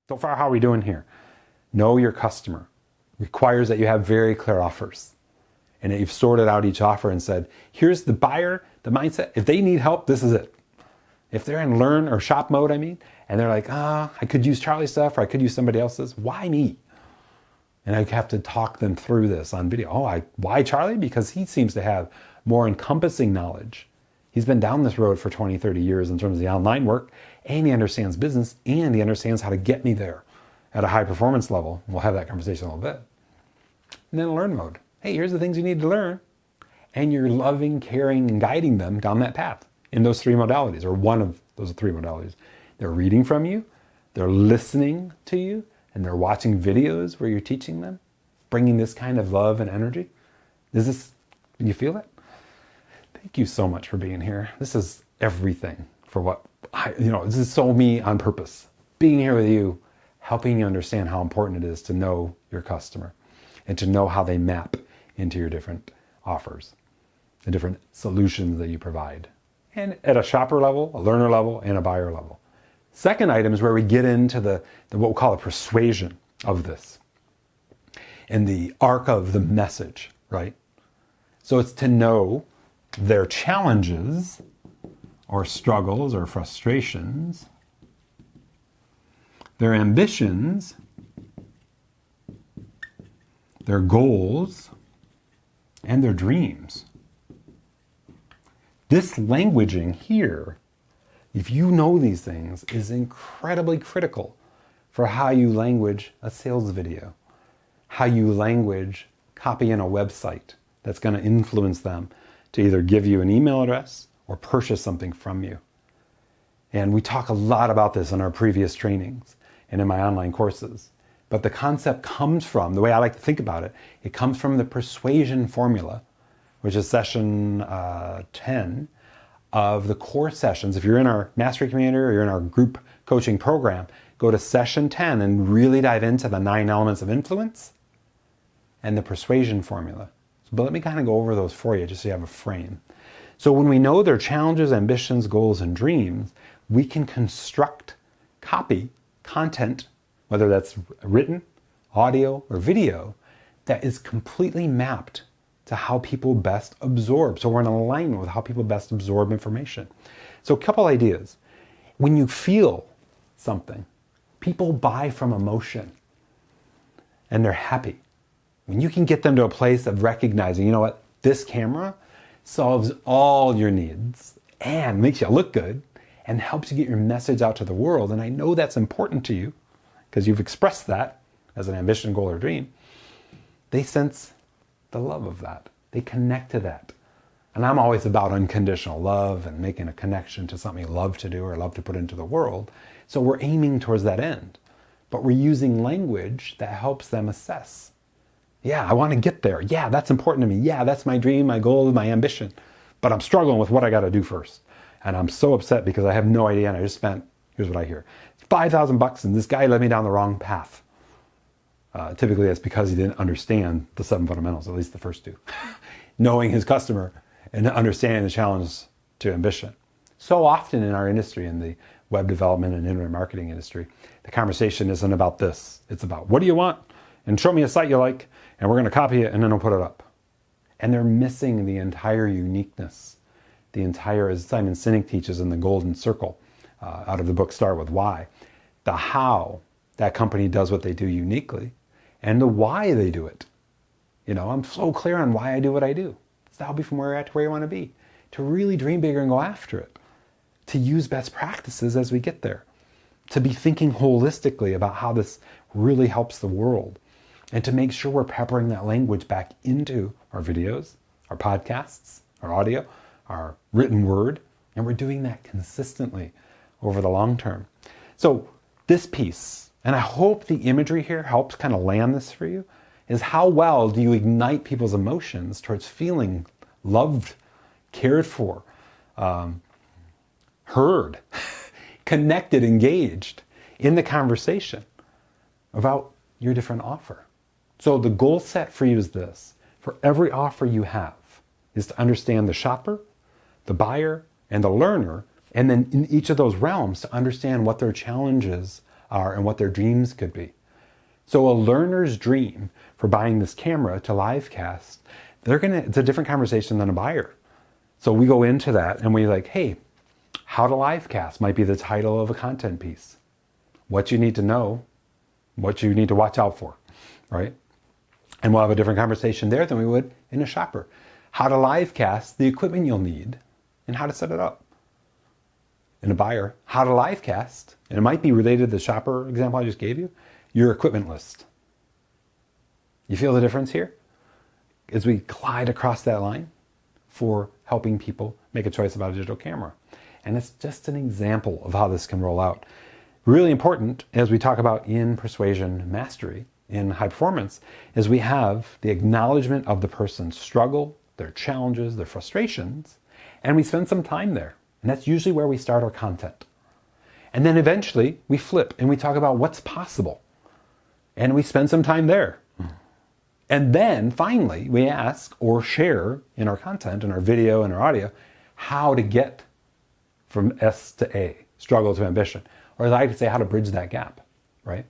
So far, how are we doing here? Know your customer requires that you have very clear offers and that you've sorted out each offer and said, here's the buyer, the mindset. If they need help, this is it. If they're in learn or shop mode, and they're like, I could use Charlie's stuff or I could use somebody else's. Why me? And I have to talk them through this on video. Why Charlie? Because he seems to have more encompassing knowledge. He's been down this road for 20, 30 years in terms of the online work, and he understands business, and he understands how to get me there at a high performance level. We'll have that conversation in a little bit. And then learn mode. Hey, here's the things you need to learn. And you're loving, caring, and guiding them down that path in those three modalities, or one of those three modalities. They're reading from you, they're listening to you, and they're watching videos where you're teaching them, bringing this kind of love and energy. Can you feel it? Thank you so much for being here. This is everything for what this is so me on purpose. Being here with you, helping you understand how important it is to know your customer and to know how they map into your different offers, the different solutions that you provide. And at a shopper level, a learner level, and a buyer level. Second item is where we get into the what we call a persuasion of this and the arc of the message, right? So it's to know their challenges or struggles or frustrations, their ambitions, their goals, and their dreams. This languaging here, if you know these things, is incredibly critical for how you language a sales video, how you language copy in a website that's going to influence them to either give you an email address or purchase something from you. And we talk a lot about this in our previous trainings and in my online courses. But the concept comes from, the way I like to think about it, it comes from the Persuasion Formula, which is session 10 of the core sessions. If you're in our mastery community or you're in our group coaching program, go to session 10 and really dive into the 9 elements of influence and the Persuasion Formula. But let me kind of go over those for you just so you have a frame. So when we know their challenges, ambitions, goals, and dreams, we can construct copy, content, whether that's written, audio, or video, that is completely mapped to how people best absorb. So we're in alignment with how people best absorb information. So a couple ideas. When you feel something, people buy from emotion and they're happy. When you can get them to a place of recognizing, you know what, this camera solves all your needs and makes you look good and helps you get your message out to the world. And I know that's important to you because you've expressed that as an ambition, goal, or dream. They sense the love of that. They connect to that. And I'm always about unconditional love and making a connection to something you love to do or love to put into the world. So we're aiming towards that end. But we're using language that helps them assess. Yeah, I want to get there. Yeah, that's important to me. Yeah, that's my dream, my goal, my ambition. But I'm struggling with what I got to do first. And I'm so upset because I have no idea and I just spent, here's what I hear, $5,000 and this guy led me down the wrong path. Typically that's because he didn't understand the 7 fundamentals, at least the first 2. Knowing his customer and understanding the challenge to ambition. So often in our industry, in the web development and internet marketing industry, the conversation isn't about this. It's about what do you want? And show me a site you like, and we're going to copy it and then we'll put it up. And they're missing the entire uniqueness, the entire, as Simon Sinek teaches in the Golden Circle, out of the book Start With Why, the how that company does what they do uniquely and the why they do it. You know, I'm so clear on why I do what I do. It's to help you from where you're at to where you want to be, to really dream bigger and go after it, to use best practices as we get there, to be thinking holistically about how this really helps the world, and to make sure we're peppering that language back into our videos, our podcasts, our audio, our written word, and we're doing that consistently over the long term. So this piece, and I hope the imagery here helps kind of land this for you, is how well do you ignite people's emotions towards feeling loved, cared for, heard, connected, engaged in the conversation about your different offer. So the goal set for you is this. For every offer you have is to understand the shopper, the buyer, and the learner, and then in each of those realms to understand what their challenges are and what their dreams could be. So a learner's dream for buying this camera to livecast, it's a different conversation than a buyer. So we go into that and we like, hey, how to livecast might be the title of a content piece. What you need to know, what you need to watch out for, right? And we'll have a different conversation there than we would in a shopper. How to livecast, the equipment you'll need, and how to set it up. In a buyer, how to livecast, and it might be related to the shopper example I just gave you, your equipment list. You feel the difference here? As we glide across that line for helping people make a choice about a digital camera. And it's just an example of how this can roll out. Really important, as we talk about in Persuasion Mastery, in high performance, is we have the acknowledgement of the person's struggle, their challenges, their frustrations, and we spend some time there. And that's usually where we start our content. And then eventually we flip and we talk about what's possible. And we spend some time there. And then finally we ask or share in our content, in our video and our audio, how to get from S to A, struggle to ambition. Or as I like to say, how to bridge that gap, right?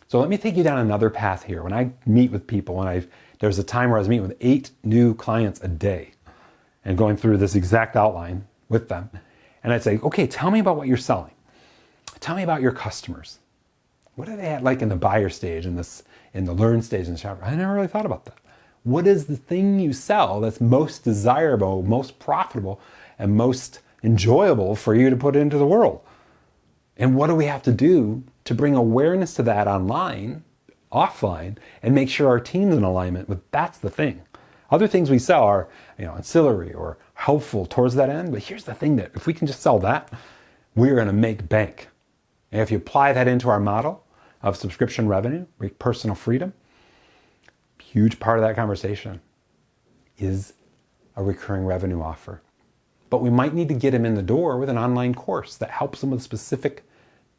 So let me take you down another path here. When I meet with people, there was a time where I was meeting with 8 new clients a day and going through this exact outline with them. And I'd say, okay, tell me about what you're selling. Tell me about your customers. What are they at like in the buyer stage, in the learn stage in the shopper? I never really thought about that. What is the thing you sell that's most desirable, most profitable, and most enjoyable for you to put into the world? And what do we have to do to bring awareness to that online, offline, and make sure our team's in alignment with that's the thing. Other things we sell are, ancillary or helpful towards that end. But here's the thing, that if we can just sell that, we're going to make bank. And if you apply that into our model of subscription revenue, personal freedom, huge part of that conversation is a recurring revenue offer. But we might need to get them in the door with an online course that helps them with a specific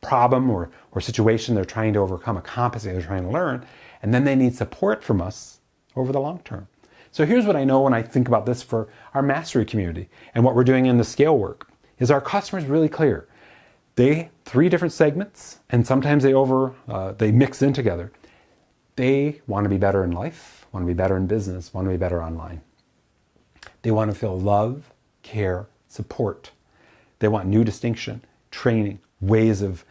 problem or situation they're trying to overcome, a competency they're trying to learn, and then they need support from us over the long term. So here's what I know when I think about this for our mastery community and what we're doing in the scale work, is our customers really clear. 3 different segments, and sometimes they mix in together. They want to be better in life, want to be better in business, want to be better online. They want to feel love, care, support. They want new distinction, training, ways of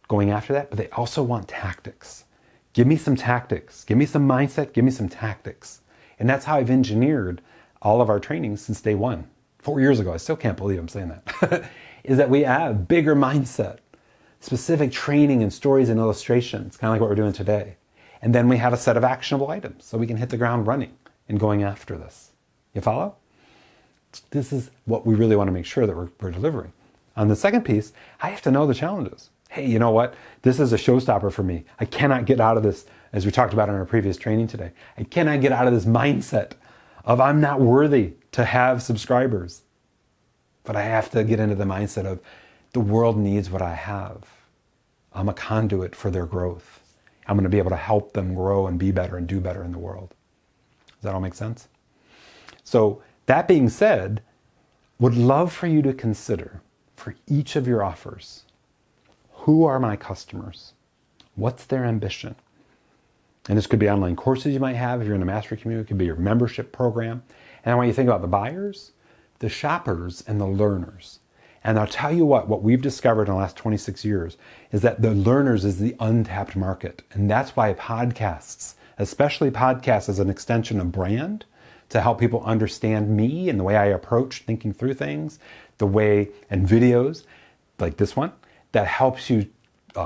going after that, but they also want tactics. Give me some tactics. Give me some mindset. Give me some tactics. And that's how I've engineered all of our trainings since day one. 4 years ago, I still can't believe I'm saying that, is that we have bigger mindset, specific training and stories and illustrations, kind of like what we're doing today. And then we have a set of actionable items so we can hit the ground running in going after this. You follow? This is what we really want to make sure that we're delivering. On the second piece, I have to know the challenges. Hey, you know what? This is a showstopper for me. I cannot get out of this, as we talked about in our previous training today. I cannot get out of this mindset of I'm not worthy to have subscribers. But I have to get into the mindset of the world needs what I have. I'm a conduit for their growth. I'm going to be able to help them grow and be better and do better in the world. Does that all make sense? So that being said, would love for you to consider for each of your offers, who are my customers? What's their ambition? And this could be online courses you might have if you're in a mastery community. It could be your membership program. And I want you to think about the buyers, the shoppers, and the learners. And I'll tell you what we've discovered in the last 26 years is that the learners is the untapped market. And that's why podcasts, especially podcasts as an extension of brand, to help people understand me and the way I approach thinking through things, the way, and videos like this one, that helps you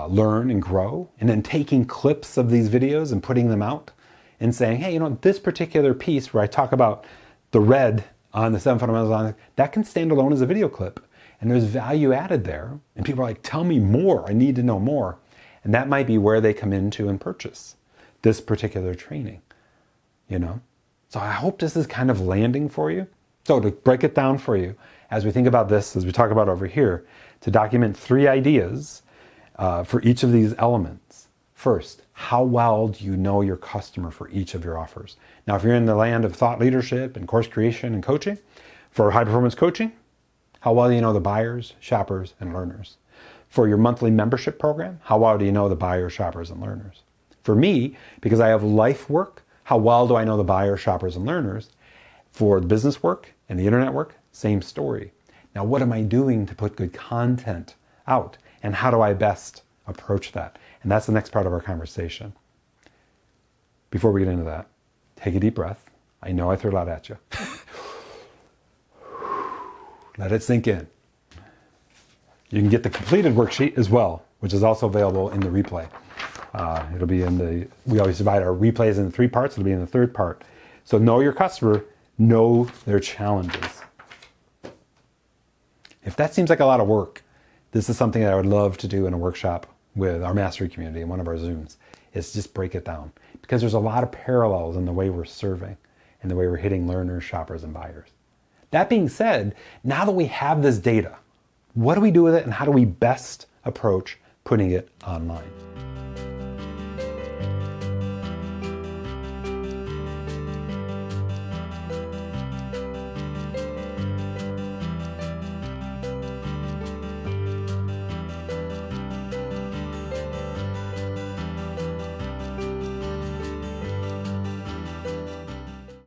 learn and grow. And then taking clips of these videos and putting them out and saying, hey, this particular piece where I talk about the red on the 7 fundamentals, that can stand alone as a video clip. And there's value added there. And people are like, tell me more. I need to know more. And that might be where they come into and purchase this particular training, So I hope this is kind of landing for you. So to break it down for you, as we think about this, as we talk about over here, to document 3 ideas for each of these elements. First, how well do you know your customer for each of your offers? Now, if you're in the land of thought leadership and course creation and coaching, for high performance coaching, how well do you know the buyers, shoppers, and learners? For your monthly membership program, how well do you know the buyers, shoppers, and learners? For me, because I have life work, how well do I know the buyers, shoppers, and learners? For the business work and the internet work, same story. Now, what am I doing to put good content out? And how do I best approach that? And that's the next part of our conversation. Before we get into that, take a deep breath. I know I threw a lot at you. Let it sink in. You can get the completed worksheet as well, which is also available in the replay. It'll be we always divide our replays into 3 parts. It'll be in the 3rd part. So know your customer, know their challenges. If that seems like a lot of work, this is something that I would love to do in a workshop with our mastery community in one of our Zooms, is just break it down. Because there's a lot of parallels in the way we're serving and the way we're hitting learners, shoppers, and buyers. That being said, now that we have this data, what do we do with it and how do we best approach putting it online?